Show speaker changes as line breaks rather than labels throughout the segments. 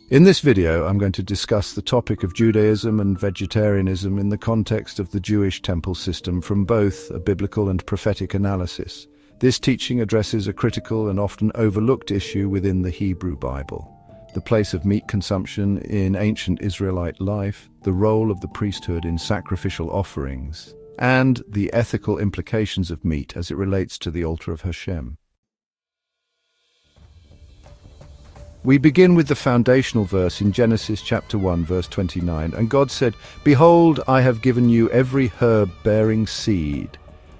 In this video, I'm going to discuss the topic of Judaism and vegetarianism in the context of the Jewish temple system from both a biblical and prophetic analysis. This teaching addresses a critical and often overlooked issue within the Hebrew Bible: the place of meat consumption in ancient Israelite life, the role of the priesthood in sacrificial offerings, and the ethical implications of meat as it relates to the altar of Hashem. We begin with the foundational verse in Genesis chapter 1, verse 29, and God said, "Behold, I have given you every herb bearing seed,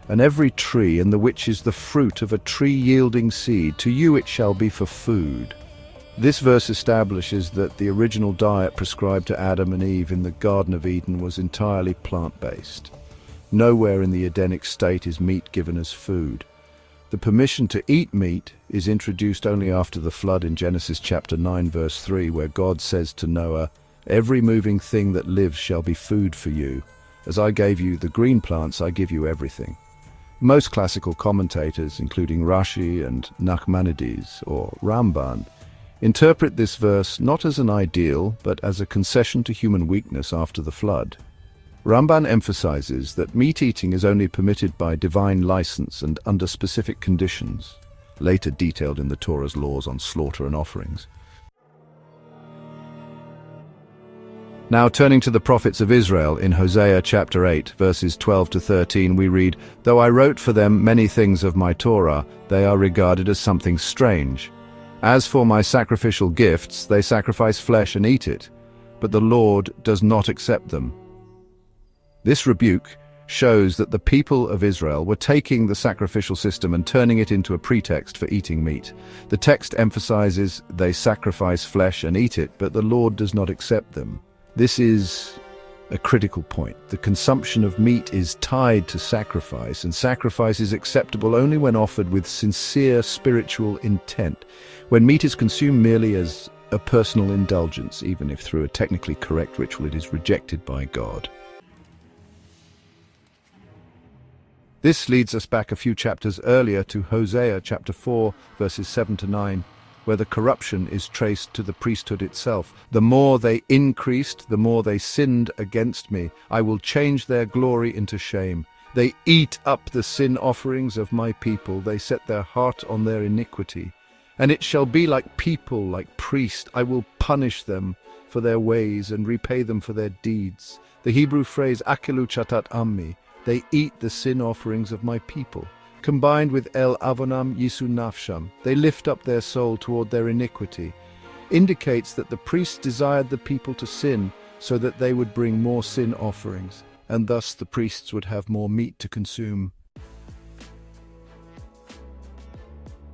and every tree in the which is the fruit of a tree yielding seed, to you it shall be for food." This verse establishes that the original diet prescribed to Adam and Eve in the Garden of Eden was entirely plant-based. Nowhere in the Edenic state is meat given as food. The permission to eat meat is introduced only after the flood in Genesis chapter 9 verse 3, where God says to Noah, "Every moving thing that lives shall be food for you. As I gave you the green plants, I give you everything." Most classical commentators, including Rashi and Nachmanides or Ramban, interpret this verse not as an ideal, but as a concession to human weakness after the flood. Ramban emphasizes that meat eating is only permitted by divine license and under specific conditions, later detailed in the Torah's laws on slaughter and offerings. Now, turning to the prophets of Israel, in Hosea chapter 8, verses 12 to 13, we read, "Though I wrote for them many things of my Torah, they are regarded as something strange. As for my sacrificial gifts, they sacrifice flesh and eat it, but the Lord does not accept them." This rebuke shows that the people of Israel were taking the sacrificial system and turning it into a pretext for eating meat. The text emphasizes they sacrifice flesh and eat it, but the Lord does not accept them. This is a critical point. The consumption of meat is tied to sacrifice, and sacrifice is acceptable only when offered with sincere spiritual intent. When meat is consumed merely as a personal indulgence, even if through a technically correct ritual, it is rejected by God. This leads us back a few chapters earlier to Hosea chapter 4, verses 7 to 9, where the corruption is traced to the priesthood itself. "The more they increased, the more they sinned against me. I will change their glory into shame. They eat up the sin offerings of my people. They set their heart on their iniquity. And it shall be like people, like priests. I will punish them for their ways and repay them for their deeds." The Hebrew phrase, "Akelu chatat ammi," they eat the sin offerings of my people. Combined with el avonam yisu nafsham, they lift up their soul toward their iniquity, indicates that the priests desired the people to sin so that they would bring more sin offerings, and thus the priests would have more meat to consume.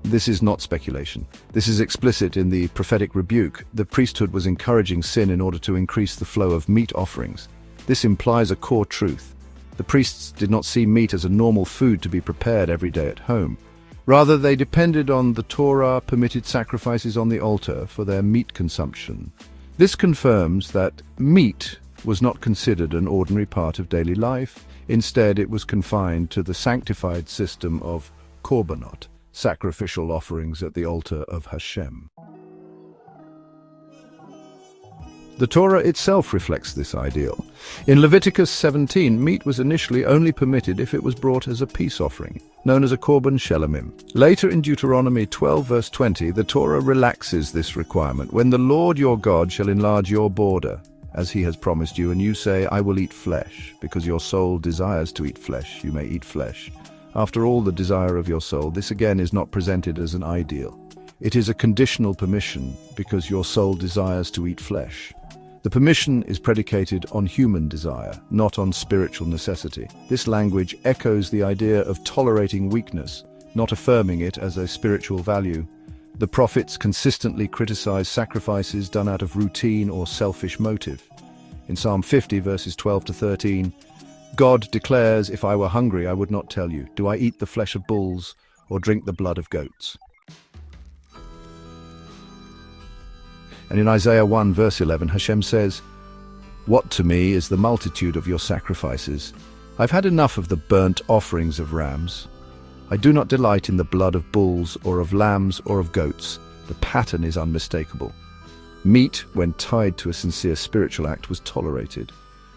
This is not speculation. This is explicit in the Prophetic Rebuke. The priesthood was encouraging sin in order to increase the flow of meat offerings. This implies a core truth. The priests did not see meat as a normal food to be prepared every day at home. Rather, they depended on the Torah permitted sacrifices on the altar for their meat consumption. This confirms that meat was not considered an ordinary part of daily life. Instead, it was confined to the sanctified system of korbanot, sacrificial offerings at the altar of Hashem. The Torah itself reflects this ideal. In Leviticus 17, meat was initially only permitted if it was brought as a peace offering, known as a korban shelamim. Later in Deuteronomy 12 verse 20, the Torah relaxes this requirement. "When the Lord your God shall enlarge your border, as he has promised you, and you say, 'I will eat flesh,' because your soul desires to eat flesh, you may eat flesh. After all the desire of your soul," this again is not presented as an ideal. It is a conditional permission because your soul desires to eat flesh. The permission is predicated on human desire, not on spiritual necessity. This language echoes the idea of tolerating weakness, not affirming it as a spiritual value. The prophets consistently criticize sacrifices done out of routine or selfish motive. In Psalm 50, verses 12 to 13, God declares, "If I were hungry, I would not tell you. Do I eat the flesh of bulls or drink the blood of goats?" And in Isaiah 1 verse 11, Hashem says, "What to me is the multitude of your sacrifices? I've had enough of the burnt offerings of rams. I do not delight in the blood of bulls or of lambs or of goats. The pattern is unmistakable." Meat, when tied to a sincere spiritual act, was tolerated.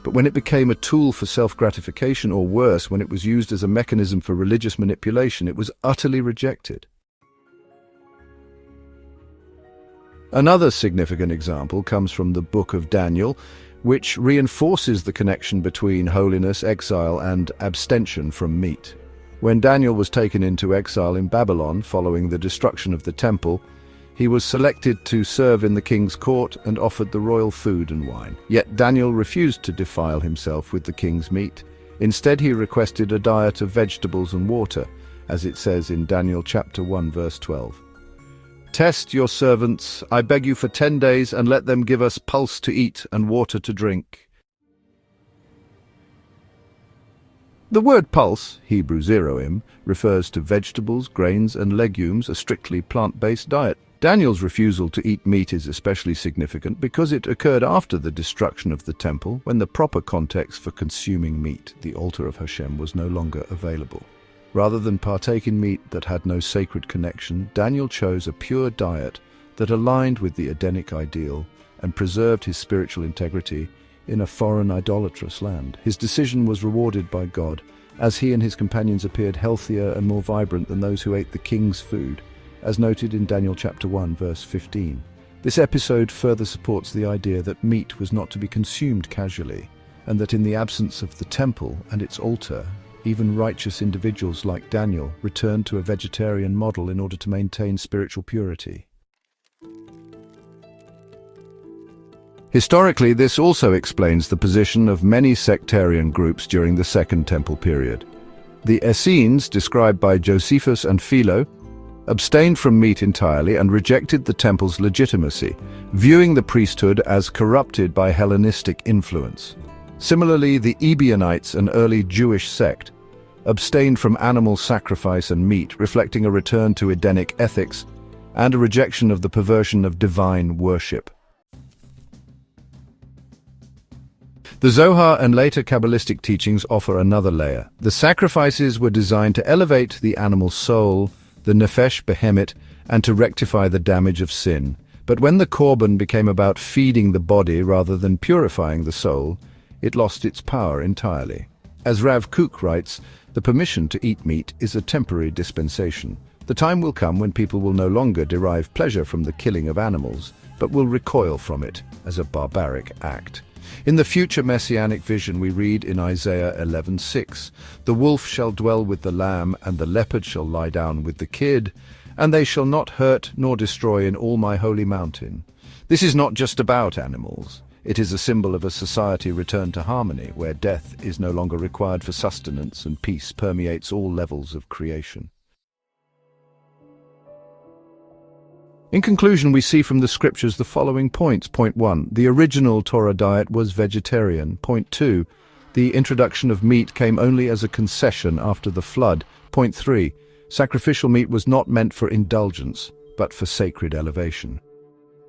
But when it became a tool for self-gratification, or worse, when it was used as a mechanism for religious manipulation, it was utterly rejected. Another significant example comes from the book of Daniel, which reinforces the connection between holiness, exile, and abstention from meat. When Daniel was taken into exile in Babylon following the destruction of the temple, he was selected to serve in the king's court and offered the royal food and wine. Yet Daniel refused to defile himself with the king's meat. Instead, he requested a diet of vegetables and water, as it says in Daniel chapter 1, verse 12. "Test your servants, I beg you, for 10 days, and let them give us pulse to eat and water to drink." The word pulse, Hebrew zeroim, refers to vegetables, grains, and legumes, a strictly plant-based diet. Daniel's refusal to eat meat is especially significant because it occurred after the destruction of the temple, when the proper context for consuming meat, the altar of Hashem, was no longer available. Rather than partake in meat that had no sacred connection, Daniel chose a pure diet that aligned with the Edenic ideal and preserved his spiritual integrity in a foreign idolatrous land. His decision was rewarded by God, as he and his companions appeared healthier and more vibrant than those who ate the king's food, as noted in Daniel chapter 1, verse 15. This episode further supports the idea that meat was not to be consumed casually, and that in the absence of the temple and its altar, even righteous individuals like Daniel returned to a vegetarian model in order to maintain spiritual purity. Historically, this also explains the position of many sectarian groups during the Second Temple period. The Essenes, described by Josephus and Philo, abstained from meat entirely and rejected the temple's legitimacy, viewing the priesthood as corrupted by Hellenistic influence. Similarly, the Ebionites, an early Jewish sect, abstained from animal sacrifice and meat, reflecting a return to Edenic ethics and a rejection of the perversion of divine worship. The Zohar and later Kabbalistic teachings offer another layer. The sacrifices were designed to elevate the animal soul, the nefesh behemet, and to rectify the damage of sin. But when the korban became about feeding the body rather than purifying the soul, it lost its power entirely. As Rav Kook writes, the permission to eat meat is a temporary dispensation. The time will come when people will no longer derive pleasure from the killing of animals, but will recoil from it as a barbaric act. In the future Messianic vision we read in Isaiah 11:6, "The wolf shall dwell with the lamb, and the leopard shall lie down with the kid, and they shall not hurt nor destroy in all my holy mountain." This is not just about animals. It is a symbol of a society returned to harmony, where death is no longer required for sustenance and peace permeates all levels of creation. In conclusion, we see from the scriptures the following points. Point 1. The original Torah diet was vegetarian. Point 2. The introduction of meat came only as a concession after the flood. Point 3. Sacrificial meat was not meant for indulgence, but for sacred elevation.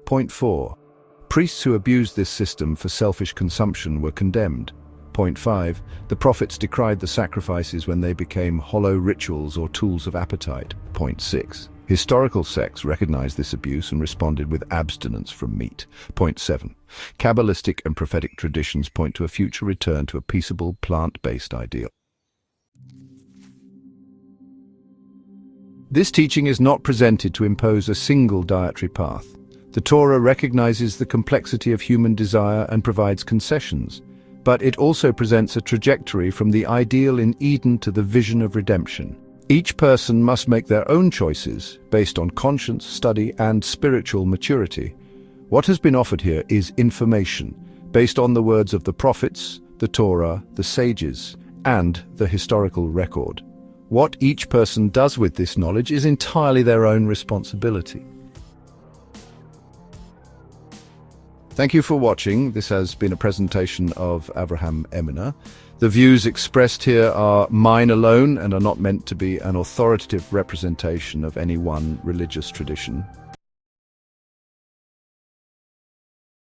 Point 4. Priests who abused this system for selfish consumption were condemned. Point 5. The prophets decried the sacrifices when they became hollow rituals or tools of appetite. Point 6. Historical sects recognized this abuse and responded with abstinence from meat. Point 7. Kabbalistic and prophetic traditions point to a future return to a peaceable, plant-based ideal. This teaching is not presented to impose a single dietary path. The Torah recognizes the complexity of human desire and provides concessions, but it also presents a trajectory from the ideal in Eden to the vision of redemption. Each person must make their own choices based on conscience, study, and spiritual maturity. What has been offered here is information based on the words of the prophets, the Torah, the sages, and the historical record. What each person does with this knowledge is entirely their own responsibility. Thank you for watching. This has been a presentation of Avraham Eminer. The views expressed here are mine alone and are not meant to be an authoritative representation of any one religious tradition.